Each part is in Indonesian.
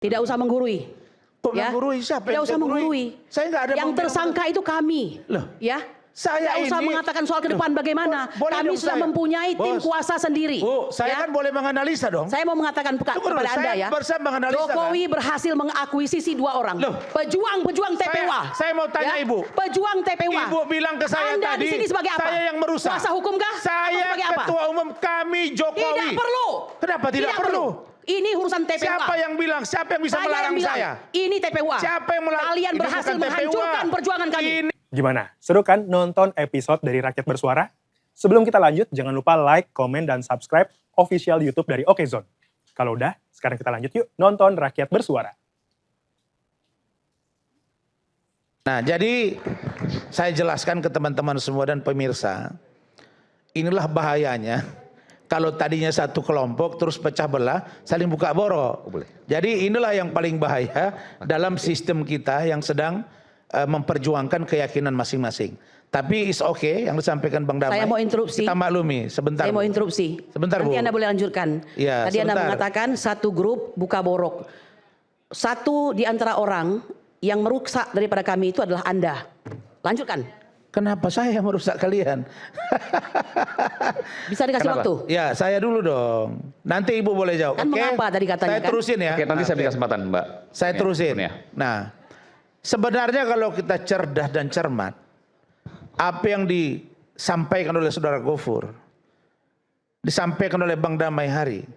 Tidak usah menggurui. Kok menggurui? Siapa Tidak usah menggurui. Saya nggak ada. Yang tersangka itu kami. Loh, ya. Saya tidak usah mengatakan soal ke depan bagaimana. Kami sudah mempunyai tim kuasa sendiri. Bu, saya kan boleh menganalisa dong. Saya mau mengatakan kepada Anda ya. Jokowi berhasil mengakuisisi 2 orang. Pejuang TPWA. Saya mau tanya Ibu. Pejuang TPWA. Ibu bilang ke saya Anda tadi. di sini sebagai apa? Saya yang merusak. Kuasa hukum kah? Saya ketua umum kami Jokowi. Tidak perlu. Kenapa tidak perlu? Ini urusan TPWA. Siapa yang bilang? Siapa yang bisa melarang saya? Ini TPWA. Siapa yang melarang? Kalian berhasil menghancurkan perjuangan kami. Gimana? Seru kan nonton episode dari Rakyat Bersuara? Sebelum kita lanjut, jangan lupa like, komen, dan subscribe official YouTube dari Okezone. Kalau udah, sekarang kita lanjut yuk nonton Rakyat Bersuara. Nah, jadi saya jelaskan ke teman-teman semua dan pemirsa, inilah bahayanya kalau tadinya satu kelompok terus pecah belah, saling buka borok. Jadi inilah yang paling bahaya dalam sistem kita yang sedang memperjuangkan keyakinan masing-masing. Tapi is okay yang disampaikan Bang Damai. Saya mau interupsi. Kita maklumi sebentar. Saya mau interupsi. Sebentar, Nanti Bu. Anda boleh lanjutkan. Ya, Tadi sebentar. Anda mengatakan satu grup buka borok. Satu di antara orang yang merusak daripada kami itu adalah Anda. Lanjutkan. Kenapa saya yang merusak kalian? Bisa dikasih waktu? Ya, saya dulu dong. Nanti Ibu boleh jawab. Kan mengapa tadi katanya saya terusin ya. Oke, nanti saya beri kesempatan, Mbak. Saya terusin. Nah, sebenarnya kalau kita cerdas dan cermat, apa yang disampaikan oleh Saudara Gofur, disampaikan oleh Bang Damai Hari,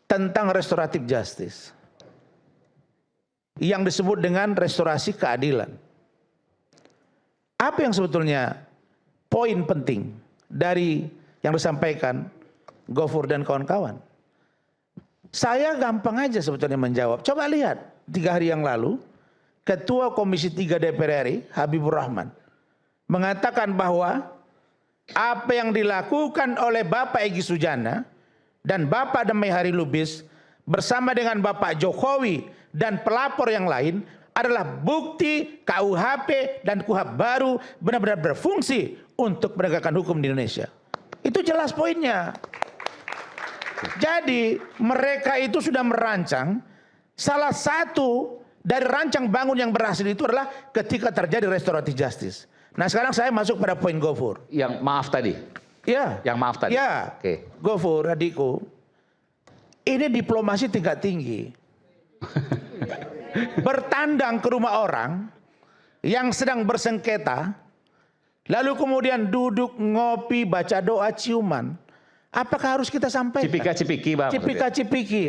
tentang restoratif justice, yang disebut dengan restorasi keadilan. Apa yang sebetulnya poin penting dari yang disampaikan Gofur dan kawan-kawan? Saya gampang aja sebetulnya menjawab. Coba lihat, 3 hari yang lalu, Ketua Komisi 3 DPR RI, Habibur Rahman, mengatakan bahwa apa yang dilakukan oleh Bapak Egy Sujana dan Bapak Damai Hari Lubis bersama dengan Bapak Jokowi dan pelapor yang lain adalah bukti KUHP dan KUHP baru benar-benar berfungsi untuk penegakan hukum di Indonesia. Itu jelas poinnya. Jadi mereka itu sudah merancang, salah satu dari rancang bangun yang berhasil itu adalah ketika terjadi restoratif justice. Nah sekarang saya masuk pada poin Gofur. Yang maaf tadi? Ya. Yang maaf tadi? Ya. Oke. Gofur, adikku, ini diplomasi tingkat tinggi. Bertandang ke rumah orang yang sedang bersengketa, lalu kemudian duduk ngopi, baca doa, ciuman. Apakah harus kita sampaikan? Cipika-cipiki, Bang. Cipika-cipiki.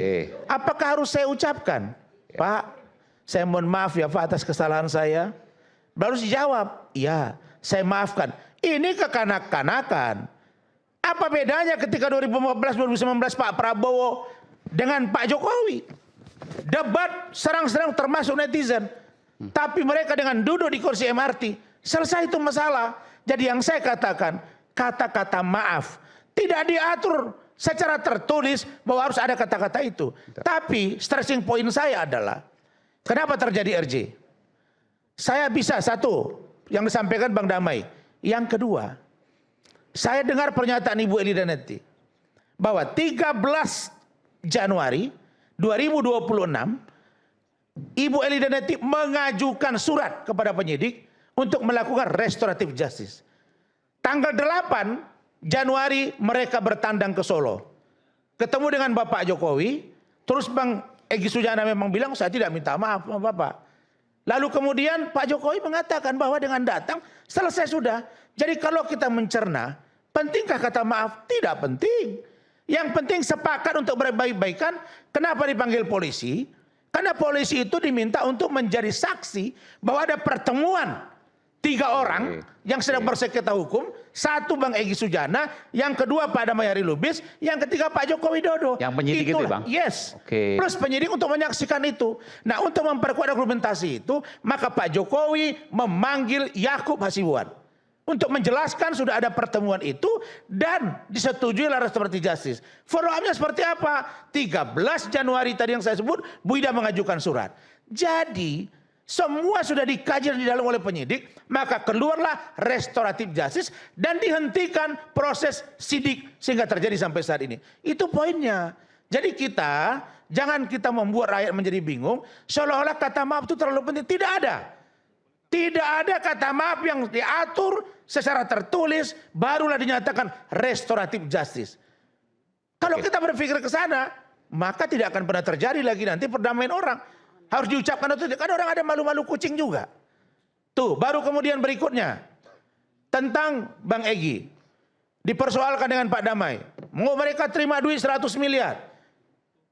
Apakah harus saya ucapkan? Pak, saya mohon maaf ya Pak atas kesalahan saya. Baru dijawab, iya saya maafkan. Ini kekanak-kanakan. Apa bedanya ketika 2015-2019 Pak Prabowo dengan Pak Jokowi? Debat serang-serang termasuk netizen. Tapi mereka dengan duduk di kursi MRT, selesai itu masalah. Jadi yang saya katakan, kata-kata maaf tidak diatur secara tertulis bahwa harus ada kata-kata itu. Tapi stressing point saya adalah, kenapa terjadi RJ? Saya bisa satu, yang disampaikan Bang Damai. Yang kedua, saya dengar pernyataan Ibu Eli Danetti bahwa 13 Januari 2026 Ibu Eli Danetti mengajukan surat kepada penyidik untuk melakukan restoratif justice. Tanggal 8 Januari mereka bertandang ke Solo. Ketemu dengan Bapak Jokowi, terus Bang Egy Sujana memang bilang saya tidak minta maaf sama Bapak. Lalu kemudian Pak Jokowi mengatakan bahwa dengan datang selesai sudah. Jadi kalau kita mencerna, pentingkah kata maaf? Tidak penting. Yang penting sepakat untuk berbaik-baikan. Kenapa dipanggil polisi? Karena polisi itu diminta untuk menjadi saksi bahwa ada pertemuan 3 orang yang sedang bersengketa hukum. Satu Bang Egy Sujana, yang kedua Pak Damai Hari Lubis, yang ketiga Pak Joko Widodo. Yang penyidik itu Bang? Yes. Plus penyidik untuk menyaksikan itu. Nah untuk memperkuat argumentasi itu, maka Pak Jokowi memanggil Yakub Hasibuan. Untuk menjelaskan sudah ada pertemuan itu dan disetujui oleh restoratif justice. Follow up-nya seperti apa? 13 Januari tadi yang saya sebut, Bu Ida mengajukan surat. Jadi semua sudah dikaji di dalam oleh penyidik, maka keluarlah restoratif justice dan dihentikan proses sidik sehingga terjadi sampai saat ini. Itu poinnya. Jadi kita Jangan kita membuat rakyat menjadi bingung, seolah-olah kata maaf itu terlalu penting. Tidak ada. Tidak ada kata maaf yang diatur secara tertulis, barulah dinyatakan restoratif justice. Kalau kita berpikir ke sana, maka tidak akan pernah terjadi lagi nanti perdamaian orang. Harus diucapkan itu, kan orang ada malu-malu kucing juga. Tuh, baru kemudian berikutnya. Tentang Bang Egy. Dipersoalkan dengan Pak Damai. Mau mereka terima duit 100 miliar.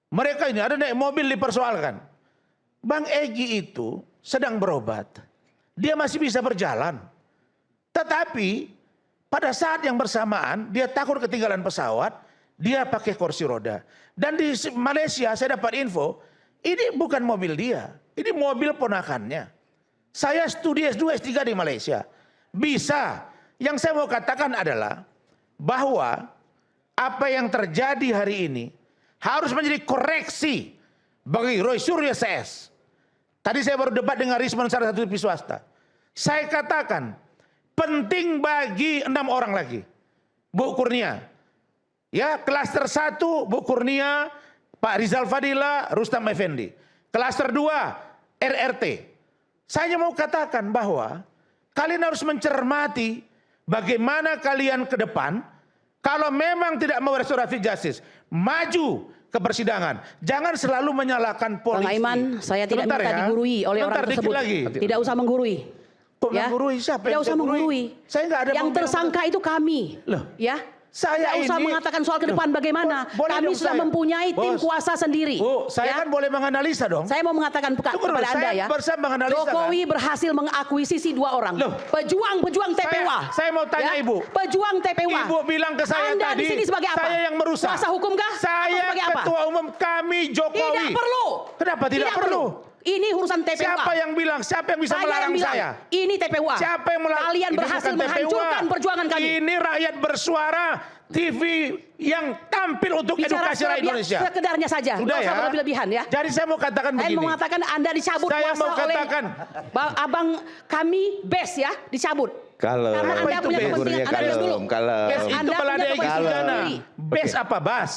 Mereka ini ada naik mobil dipersoalkan. Bang Egy itu sedang berobat. Dia masih bisa berjalan. Tetapi pada saat yang bersamaan dia takut ketinggalan pesawat. Dia pakai kursi roda. Dan di Malaysia saya dapat info. Ini bukan mobil dia. Ini mobil ponakannya. Saya studi S2, S3 di Malaysia. Bisa. Yang saya mau katakan adalah bahwa apa yang terjadi hari ini harus menjadi koreksi bagi Roy Suryo CS. Tadi saya baru debat dengan Risman, salah satu TV swasta. Saya katakan penting bagi 6 orang lagi. Bu Kurnia. Ya, klaster 1 Bu Kurnia, Pak Rizal Fadila, Rustam Effendi. Klaster 2 RRT. Saya hanya mau katakan bahwa kalian harus mencermati bagaimana kalian ke depan. Kalau memang tidak mau restoratif justice, maju ke persidangan. Jangan selalu menyalahkan polisi. Bang Aiman, saya tidak minta digurui oleh orang tersebut. Tidak usah menggurui. Kok menggurui? Siapa tidak usah menggurui. Saya nggak ada. Yang tersangka itu kami. Loh, ya. Saya tidak usah ini, mengatakan soal ke depan bagaimana. Kami sudah mempunyai tim kuasa sendiri. Bu, saya kan boleh menganalisa dong. Saya mau mengatakan kepada Anda ya. Jokowi berhasil mengakuisisi 2 orang. Pejuang TPWA. Saya mau tanya Ibu. Pejuang TPWA. Ibu bilang ke saya Anda tadi. di sini sebagai apa? Saya yang merusak. Kuasa hukum kah? Saya ketua umum kami Jokowi. Tidak perlu. Kenapa tidak perlu? Ini urusan TPWA. Siapa yang bilang? Siapa yang bisa melarang saya? Ini TPWA. Siapa yang melarang? Kalian berhasil menghancurkan perjuangan kami. Ini rakyat bersuara. TV yang tampil untuk edukasi rakyat Indonesia. Sekedarnya saja. Sudah ya. Berlebihan ya. Jadi saya mau katakan begini. Saya mau mengatakan Anda dicabut saya kuasa mau katakan, oleh abang kami Bes ya, dicabut. Kalau karena Anda punya kepentingan. Anda diam dulu. Bes itu balada Egy Sujana. Bes apa Bas?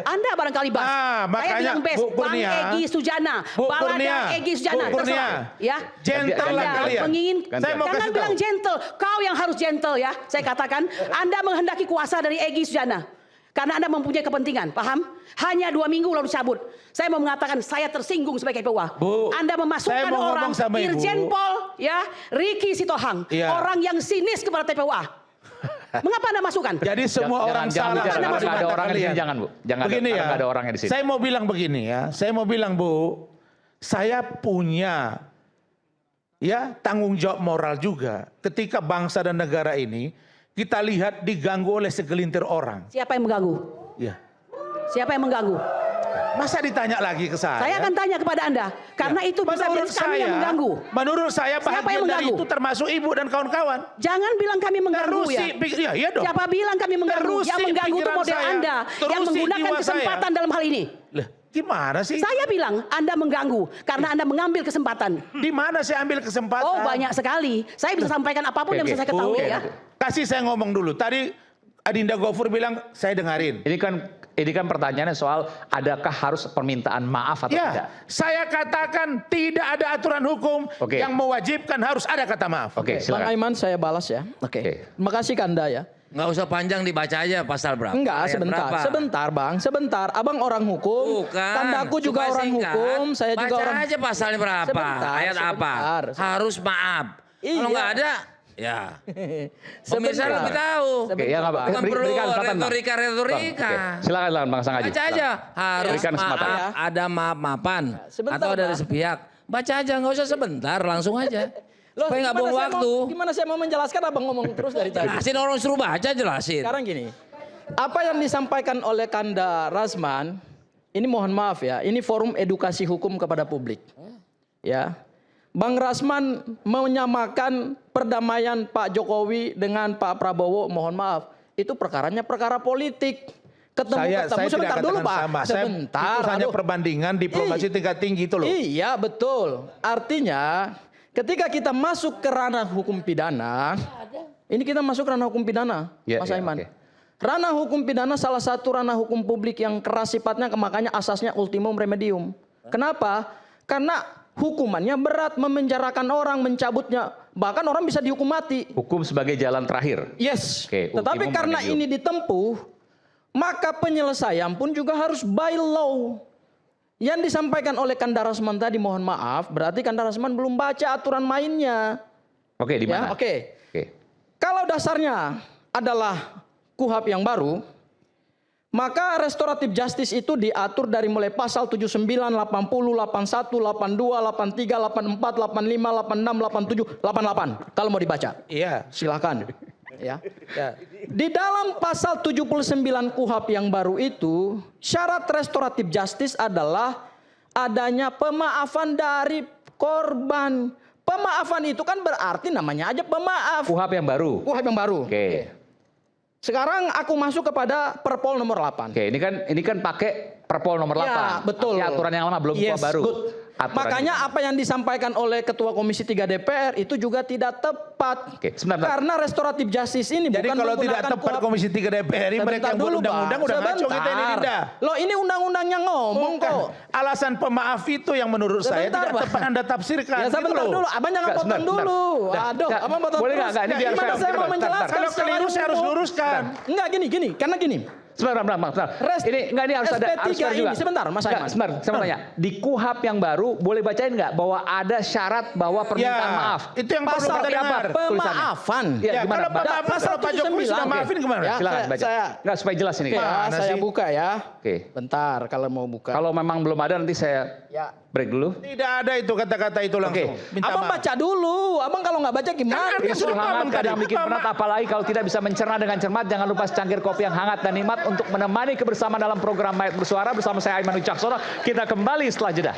Anda barangkali Bas. Makanya, saya bilang Bes, Bu Kurnia, Bang Egy Sujana, balada Egy Sujana. Bu Kurnia, ya. gentle lah kalian. Jangan bilang gentle, kau yang harus gentle ya. Saya katakan, Anda menghendaki kuasa dari Egy Sujana. Karena Anda mempunyai kepentingan, paham? Hanya 2 minggu lalu cabut. Saya mau mengatakan saya tersinggung sebagai PWA. saya Anda memasukkan mau orang Irjen Pol, ya, Ricky Sitohang, orang yang sinis kepada TPWA. Mengapa Anda masukkan? Jadi semua orang salah. Jangan ada orangnya di sini, jangan Bu. Jangan begini ya. ada orangnya di sini. Saya mau bilang begini ya. Saya mau bilang Bu, saya punya ya tanggung jawab moral juga ketika bangsa dan negara ini kita lihat diganggu oleh segelintir orang. Siapa yang mengganggu? Ya. Siapa yang mengganggu? Masa ditanya lagi ke saya? Saya akan tanya kepada Anda. Karena itu bisa menjadi kami yang mengganggu. Menurut saya bahagian dari itu termasuk Ibu dan kawan-kawan. Jangan bilang kami mengganggu ya. Iya dong. Siapa bilang kami mengganggu? Yang mengganggu itu model Anda. Yang menggunakan kesempatan dalam hal ini. Lah, gimana sih? Saya bilang Anda mengganggu. Karena Anda mengambil kesempatan. Di mana saya ambil kesempatan? Oh banyak sekali. Saya bisa sampaikan apapun yang bisa saya ketahui ya. Kasih saya ngomong dulu. Tadi Adinda Gofur bilang saya dengarin. Ini kan pertanyaannya soal adakah harus permintaan maaf atau tidak? Saya katakan tidak ada aturan hukum yang mewajibkan harus ada kata maaf. Bang Aiman saya balas ya. Terima kasih Kanda ya. Nggak usah panjang dibaca aja pasal berapa. Enggak, sebentar Bang, sebentar. Abang orang hukum, Kandaku juga orang hukum, saya juga orang. Baca aja pasalnya berapa, ayat apa. Harus maaf. Kalau nggak ada, ya. Pemirsa lebih tahu. Bukan perlu retorika. Silakan Bang Sang Aji. Baca aja, harus maaf, ada maaf-maafan. Atau dari sepihak. Baca aja, nggak usah sebentar, langsung aja. Supaya nggak buang waktu. Gimana saya mau menjelaskan abang ngomong terus dari tadi. Jelasin orang suruh baca, jelasin. Sekarang gini, apa yang disampaikan oleh Kanda Rasman, ini mohon maaf ya, ini forum edukasi hukum kepada publik. Ya, Bang Rasman menyamakan perdamaian Pak Jokowi dengan Pak Prabowo, mohon maaf, itu perkaranya perkara politik. Saya sebentar dulu Pak. Sama. Sebentar. Itu hanya perbandingan diplomasi tingkat tinggi itu loh. Iya betul. Artinya ketika kita masuk ke ranah hukum pidana, ini kita masuk ke ranah hukum pidana, Mas Aiman. Ranah hukum pidana salah satu ranah hukum publik yang keras sifatnya, makanya asasnya ultimum remedium. Kenapa? Karena hukumannya berat, memenjarakan orang, mencabutnya, bahkan orang bisa dihukum mati. Hukum sebagai jalan terakhir. Yes. Oke, Tetapi ultimum karena remedium. ini ditempuh, maka penyelesaian pun juga harus by law. Yang disampaikan oleh Kanda Rasman tadi, mohon maaf, berarti Kanda Rasman belum baca aturan mainnya. Oke, di mana? Ya, oke. Kalau dasarnya adalah KUHP yang baru, maka restoratif justice itu diatur dari mulai pasal 79, 80, 81, 82, 83, 84, 85, 86, 87, 88. Kalau mau dibaca. Iya. Silakan. Ya. Di dalam pasal 79 KUHP yang baru itu, syarat restoratif justice adalah adanya pemaafan dari korban. Pemaafan itu kan berarti namanya aja pemaaf. KUHP yang baru. KUHP yang baru. Oke. Sekarang aku masuk kepada Perpol nomor 8. Oke, ini kan pakai Perpol nomor 8. Ya, betul. Pakai aturan yang lama, belum Yes, baru. good. Aturan Makanya yang apa yang disampaikan oleh Ketua Komisi 3 DPR itu juga tidak tepat. Oke, sebentar. Karena restoratif justice ini Jadi bukan kalau tidak menggunakan tepat KUHP. Komisi 3 DPR, mereka yang buat undang-undang udah ngaco kita ini, Dinda. Loh, ini undang-undangnya ngomong Bukan. kok. Alasan pemaaf itu yang menurut saya Sebentar, tidak Pak. tepat Anda tafsirkan. Ya sebentar gitu loh. dulu, abang jangan Nggak, potong sebentar, dulu. sebentar. Aduh, Nggak, abang potong boleh terus. nggak? Ini biar Gimana fair. saya mau Bentar, menjelaskan Kalau keliru saya harus luruskan. Enggak gini, karena gini. Sebentar. Ini harus ada SP3 fair juga. ini, sebentar, Mas Nggak, Aiman. sebentar, saya mau tanya. Di KUHP yang baru boleh bacain nggak bahwa ada syarat bahwa permintaan Ya, maaf? itu yang perlu Pasal kita dengar. pemaafan. Ya, Ya, gimana, kalau Pak? pemaaf, kalau Pak Jokowi sudah maafin gimana? Ya, Silakan baca. Nggak, supaya jelas ini. Ya, Mana saya sih? buka ya. Oke. Bentar, kalau mau buka. Kalau memang belum ada nanti saya Ya. break dulu. Tidak ada itu kata-kata itu langsung. Minta Abang maaf. baca dulu. Abang kalau nggak baca gimana? Kan Ini sudah sudah hangat, paham kadang tadi. bikin penat, apalagi kalau tidak bisa mencerna dengan cermat. Jangan lupa secangkir kopi yang hangat dan nikmat untuk menemani kebersamaan dalam program Mayat Bersuara bersama saya Aiman Wicaksono. Kita kembali setelah jeda.